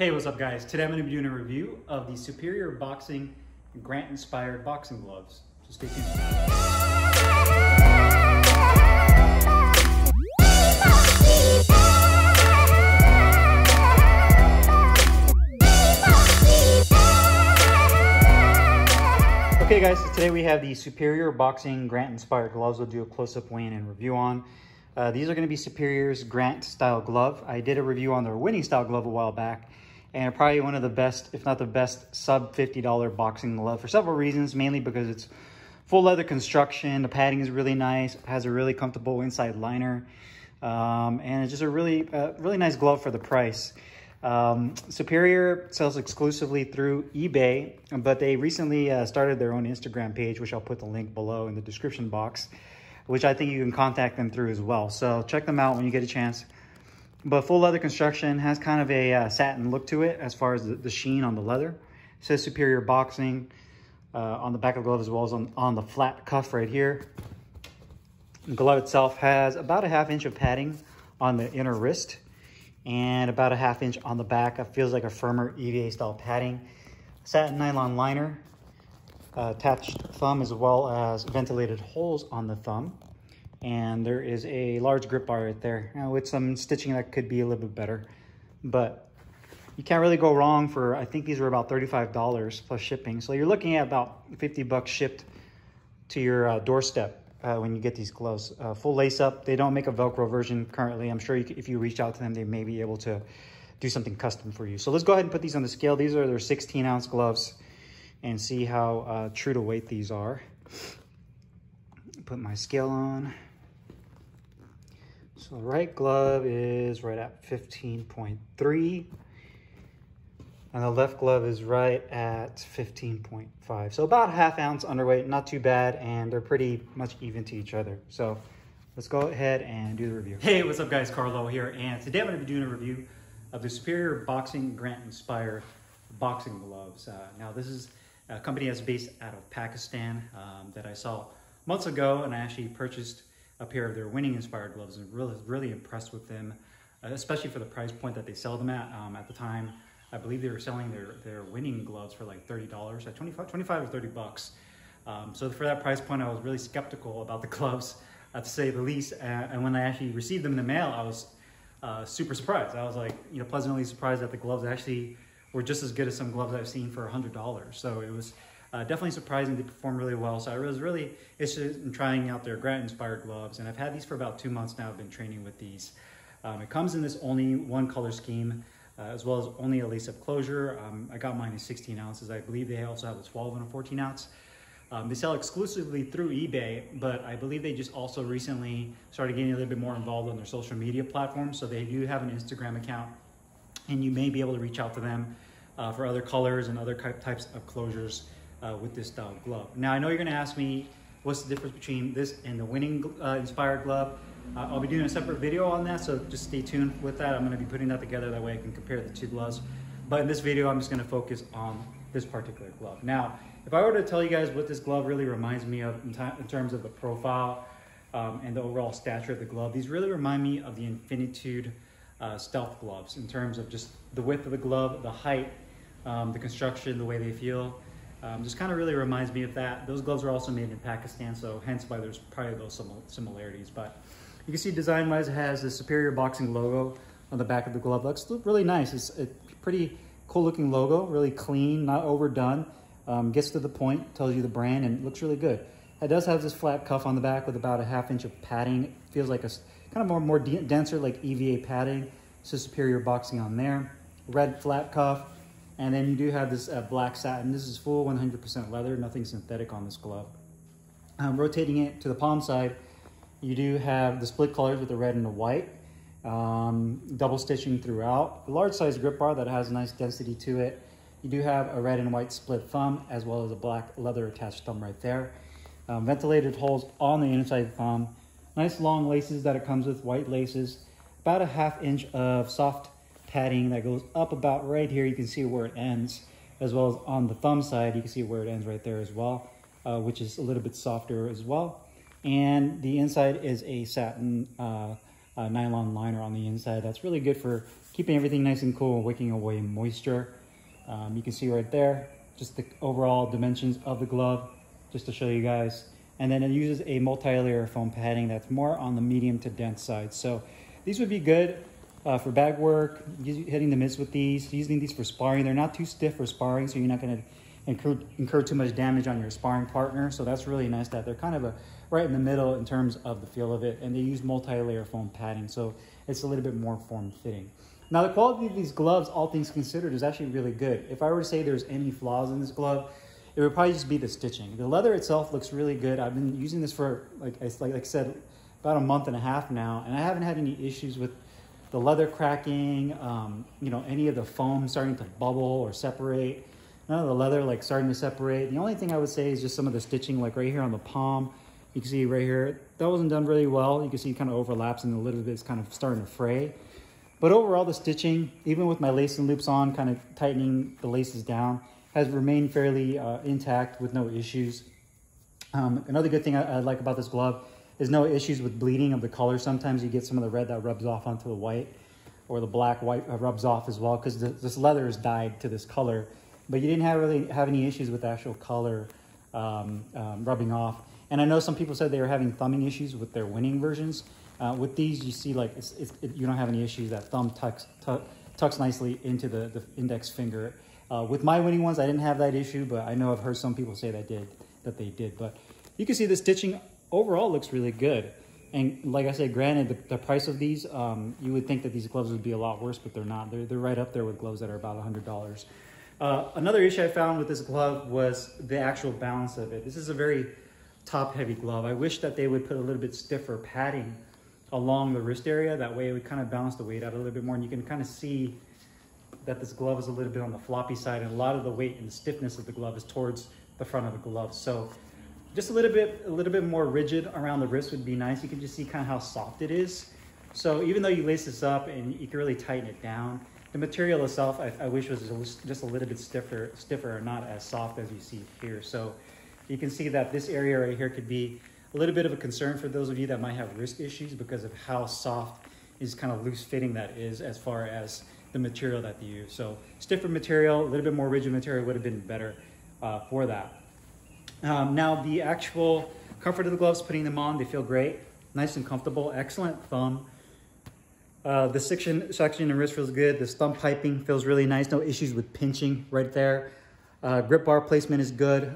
Hey, what's up guys? Today I'm going to be doing a review of the Superior Boxing Grant inspired boxing gloves. So stay tuned. Okay guys, so today we have the Superior Boxing Grant inspired gloves. We'll do a close-up weigh-in and review on. These are going to be Superior's Grant style glove. I did a review on their winning style glove a while back, and probably one of the best, if not the best, sub $50 boxing glove for several reasons, mainly because it's full leather construction, the padding is really nice, it has a really comfortable inside liner, and it's just a really nice glove for the price. Superior sells exclusively through eBay, but they recently started their own Instagram page, which I'll put the link below in the description box, which I think you can contact them through as well. So check them out when you get a chance. But full leather construction, has kind of a satin look to it as far as the sheen on the leather. It says Superior Boxing on the back of the glove, as well as on the flat cuff right here. The glove itself has about a ½ inch of padding on the inner wrist and about a ½ inch on the back. It feels like a firmer EVA style padding. Satin nylon liner, attached thumb, as well as ventilated holes on the thumb. And there is a large grip bar right there, with some stitching that could be a little bit better, but you can't really go wrong for, I think these were about $35 plus shipping. So you're looking at about 50 bucks shipped to your doorstep when you get these gloves. Full lace up. They don't make a Velcro version currently. I'm sure if you reach out to them, they may be able to do something custom for you. So let's go ahead and put these on the scale. These are their 16-ounce gloves, and see how true to weight these are. Put my scale on. So the right glove is right at 15.3, and the left glove is right at 15.5. So about ½ ounce underweight, not too bad, and they're pretty much even to each other. So let's go ahead and do the review. Hey, what's up guys? Carlo here, and today I'm going to be doing a review of the Superior Boxing Grant inspired boxing gloves. Now this is a company that's based out of Pakistan that I saw months ago, and I actually purchased a pair of their winning inspired gloves and really impressed with them, especially for the price point that they sell them at. At the time, I believe they were selling their winning gloves for like $30, like 25 or 30 bucks. So for that price point, I was really skeptical about the gloves, to say the least. And when I actually received them in the mail, I was super surprised. I was like, pleasantly surprised that the gloves actually were just as good as some gloves I've seen for $100. So it was definitely surprising. They performed really well. So I was really interested in trying out their Grant inspired gloves, and I've had these for about 2 months now. I've been training with these. It comes in this only one color scheme, as well as only a lace-up closure. I got mine in 16 ounces. I believe they also have a 12 and a 14 ounce. They sell exclusively through eBay, but I believe they just also recently started getting a little bit more involved on their social media platforms. So they do have an Instagram account, and you may be able to reach out to them for other colors and other types of closures with this style glove. Now I know you're going to ask me what's the difference between this and the winning inspired glove. I'll be doing a separate video on that, so just stay tuned with that. I'm going to be putting that together, that way I can compare the two gloves. But in this video, I'm just going to focus on this particular glove. Now, if I were to tell you guys what this glove really reminds me of in terms of the profile and the overall stature of the glove, these really remind me of the Infinitude stealth gloves in terms of just the width of the glove, the height, the construction, the way they feel. Just kind of really reminds me of that. Those gloves are also made in Pakistan, so hence why there's probably those similarities. But you can see design-wise, it has the Superior Boxing logo on the back of the glove. Looks really nice. It's a pretty cool-looking logo, really clean, not overdone. Gets to the point, tells you the brand, and looks really good. It does have this flat cuff on the back with about a ½ inch of padding. It feels like a kind of more denser, like EVA padding. It says Superior Boxing on there. Red flat cuff. And then you do have this black satin. This is full 100% leather, nothing synthetic on this glove. Rotating it to the palm side, you do have the split colors with the red and the white. Double stitching throughout. A large size grip bar that has a nice density to it. You do have a red and white split thumb, as well as a black leather attached thumb right there. Ventilated holes on the inside thumb. Nice long laces that it comes with, white laces. About a ½ inch of soft padding that goes up about right here. You can see where it ends, as well as on the thumb side, you can see where it ends right there as well, which is a little bit softer as well. And the inside is a satin nylon liner on the inside. That's really good for keeping everything nice and cool and wicking away moisture. You can see right there, just the overall dimensions of the glove, just to show you guys. And then it uses a multi-layer foam padding that's more on the medium to dense side. So these would be good for bag work, hitting the mitts with these, using these for sparring. They're not too stiff for sparring, so you're not going to incur too much damage on your sparring partner. So that's really nice that they're kind of right in the middle in terms of the feel of it. And they use multi-layer foam padding, so it's a little bit more form-fitting. Now, the quality of these gloves, all things considered, is actually really good. If I were to say there's any flaws in this glove, it would probably just be the stitching. The leather itself looks really good. I've been using this for, like I said, about a month and a half now, and I haven't had any issues with the leather cracking, you know, any of the foam starting to bubble or separate. None of the leather like starting to separate. The only thing I would say is just some of the stitching, like right here on the palm. You can see right here, that wasn't done really well. You can see it kind of overlaps and a little bit is kind of starting to fray. But overall, the stitching, even with my lace and loops on, kind of tightening the laces down, has remained fairly intact with no issues. Another good thing I like about this glove is no issues with bleeding of the color. Sometimes you get some of the red that rubs off onto the white, or the white rubs off as well, because this leather is dyed to this color. But you didn't really have any issues with the actual color rubbing off. And I know some people said they were having thumbing issues with their winning versions. With these, you see like you don't have any issues. That thumb tucks nicely into the index finger. With my winning ones, I didn't have that issue, but I know I've heard some people say that they did. But you can see the stitching overall looks really good. And like I said, granted, the price of these, you would think that these gloves would be a lot worse, but they're not. They're right up there with gloves that are about $100. Another issue I found with this glove was the actual balance of it. This is a very top-heavy glove. I wish that they would put a little bit stiffer padding along the wrist area. That way it would kind of balance the weight out a little bit more, and you can kind of see that this glove is a little bit on the floppy side, and a lot of the weight and the stiffness of the glove is towards the front of the glove. So just a little bit more rigid around the wrist would be nice. You can just see kind of how soft it is. So even though you lace this up and you can really tighten it down, the material itself I wish was just a little bit stiffer and not as soft as you see here. So you can see that this area right here could be a little bit of a concern for those of you that might have wrist issues because of how soft is kind of loose fitting that is as far as the material that they use. So stiffer material, a little bit more rigid material would have been better for that. Now the actual comfort of the gloves, putting them on, they feel great, nice and comfortable, excellent thumb. The section and wrist feels good. This thumb piping feels really nice. No issues with pinching right there. Grip bar placement is good.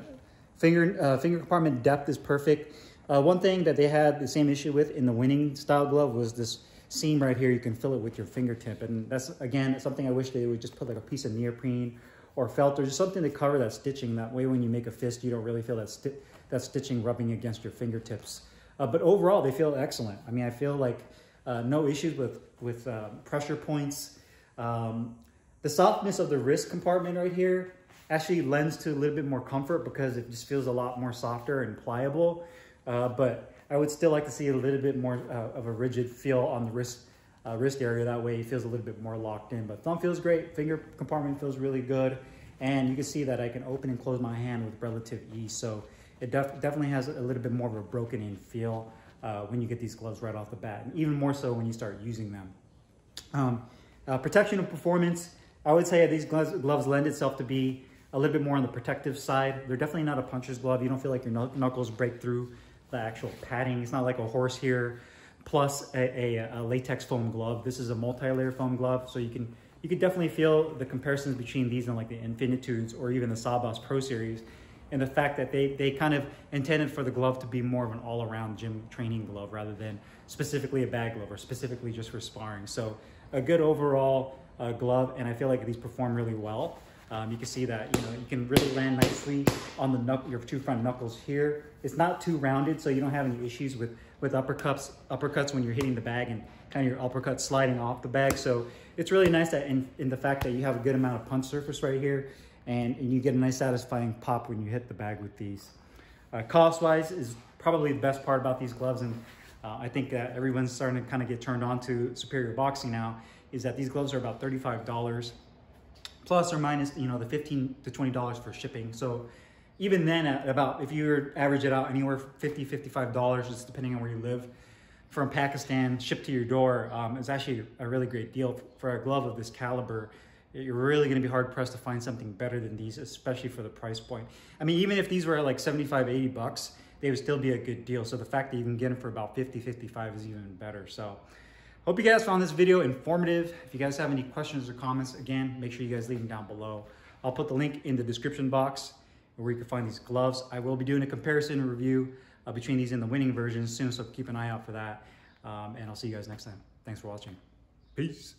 Finger compartment depth is perfect. One thing that they had the same issue with in the winning style glove was this seam right here. You can fill it with your fingertip, and that's again something I wish they would just put like a piece of neoprene or felt or just something to cover that stitching. That way when you make a fist, you don't really feel that stitching rubbing against your fingertips. But overall, they feel excellent. I mean, I feel like no issues with pressure points. The softness of the wrist compartment right here actually lends to a little bit more comfort because it just feels a lot more softer and pliable. But I would still like to see a little bit more of a rigid feel on the wrist area. That way it feels a little bit more locked in. But thumb feels great. Finger compartment feels really good. And you can see that I can open and close my hand with relative ease. So it definitely has a little bit more of a broken in feel when you get these gloves right off the bat. And even more so when you start using them. Protection and performance. I would say these gloves lend itself to be a little bit more on the protective side. They're definitely not a puncher's glove. You don't feel like your knuckles break through the actual padding. It's not like a horse here plus a latex foam glove. This is a multi-layer foam glove, so you can definitely feel the comparisons between these and like the Infinitudes or even the Sabas Pro Series, and the fact that they kind of intended for the glove to be more of an all-around gym training glove rather than specifically a bag glove or specifically just for sparring. So a good overall glove, and I feel like these perform really well. You can see that, you can really land nicely on the your two front knuckles here. It's not too rounded, so you don't have any issues with uppercuts when you're hitting the bag and kind of your uppercut sliding off the bag. So it's really nice that in the fact that you have a good amount of punch surface right here, and you get a nice satisfying pop when you hit the bag with these. Cost-wise is probably the best part about these gloves, and I think that everyone's starting to kind of get turned on to Superior Boxing now, is that these gloves are about $35. Plus or minus, the $15 to $20 for shipping. So even then, at about, if you average it out, anywhere $50, $55, just depending on where you live, from Pakistan shipped to your door is actually a really great deal for a glove of this caliber. You're really going to be hard pressed to find something better than these, especially for the price point. I mean, even if these were like 75, 80 bucks, they would still be a good deal. So the fact that you can get them for about 50, 55 is even better. So hope you guys found this video informative. If you guys have any questions or comments, again, make sure you guys leave them down below. I'll put the link in the description box where you can find these gloves. I will be doing a comparison and review between these and the winning versions soon, so keep an eye out for that. And I'll see you guys next time. Thanks for watching. Peace.